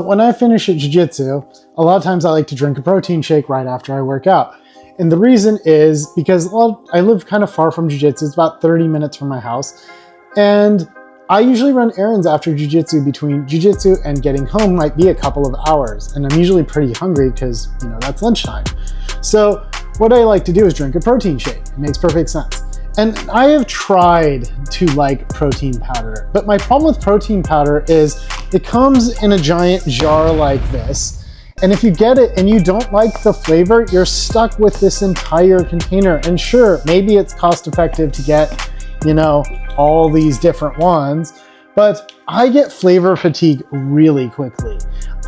When I finish at jiu-jitsu, a lot of times I like to drink a protein shake right after I work out. And the reason is because I live kind of far from jiu-jitsu. It's about 30 minutes from my house. And I usually run errands after jiu-jitsu. Between jiu-jitsu and getting home might be a couple of hours. And I'm usually pretty hungry because, that's lunchtime. So what I like to do is drink a protein shake. It makes perfect sense. And I have tried to like protein powder, but my problem with protein powder is it comes in a giant jar like this. And if you get it and you don't like the flavor, you're stuck with this entire container. And sure, maybe it's cost effective to get, all these different ones, but I get flavor fatigue really quickly.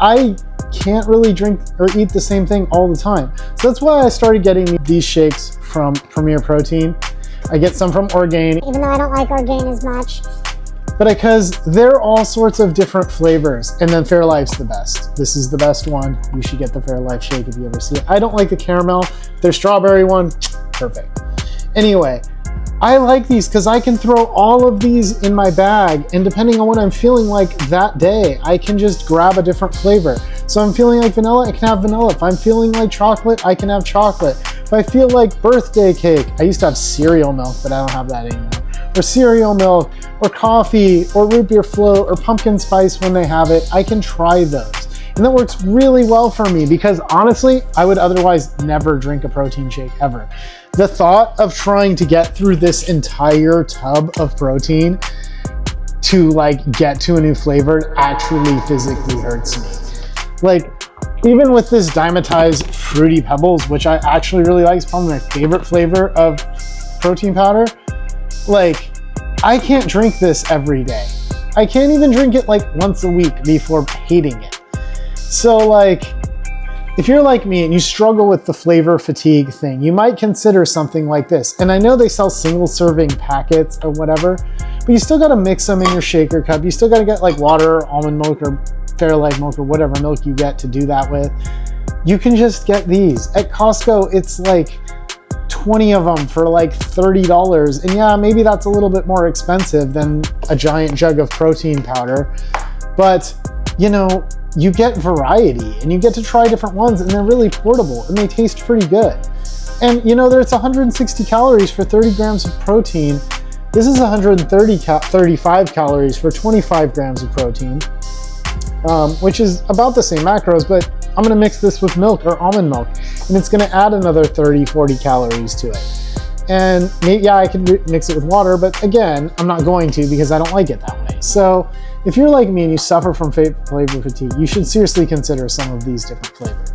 I can't really drink or eat the same thing all the time. So that's why I started getting these shakes from Premier Protein. I get some from Orgain. Even though I don't like Orgain as much. But because they're all sorts of different flavors. And then Fairlife's the best. This is the best one. You should get the Fairlife shake if you ever see it. I don't like the caramel. Their strawberry one, perfect. Anyway, I like these because I can throw all of these in my bag. And depending on what I'm feeling like that day, I can just grab a different flavor. So I'm feeling like vanilla, I can have vanilla. If I'm feeling like chocolate, I can have chocolate. If I feel like birthday cake, I used to have cereal milk, but I don't have that anymore. Or cereal milk, or coffee, or root beer float, or pumpkin spice when they have it, I can try those. And that works really well for me because honestly, I would otherwise never drink a protein shake ever. The thought of trying to get through this entire tub of protein to get to a new flavor actually physically hurts me. Even with this Dimetized Fruity Pebbles, which I actually really like, it's probably my favorite flavor of protein powder. I can't drink this every day. I can't even drink it once a week before hating it. So if you're like me and you struggle with the flavor fatigue thing, you might consider something like this. And I know they sell single serving packets or whatever, but you still gotta mix them in your shaker cup. You still gotta get water or almond milk or Fairlife milk or whatever milk you get to do that with. You can just get these. At Costco, it's 20 of them for $30. And yeah, maybe that's a little bit more expensive than a giant jug of protein powder. But, you get variety and you get to try different ones and they're really portable and they taste pretty good. And there's 160 calories for 30 grams of protein. This is 135 calories for 25 grams of protein. Which is about the same macros, but I'm gonna mix this with milk or almond milk, and it's gonna add another 30, 40 calories to it. And maybe, yeah, I could mix it with water, but again, I'm not going to because I don't like it that way. So if you're like me and you suffer from flavor fatigue, you should seriously consider some of these different flavors.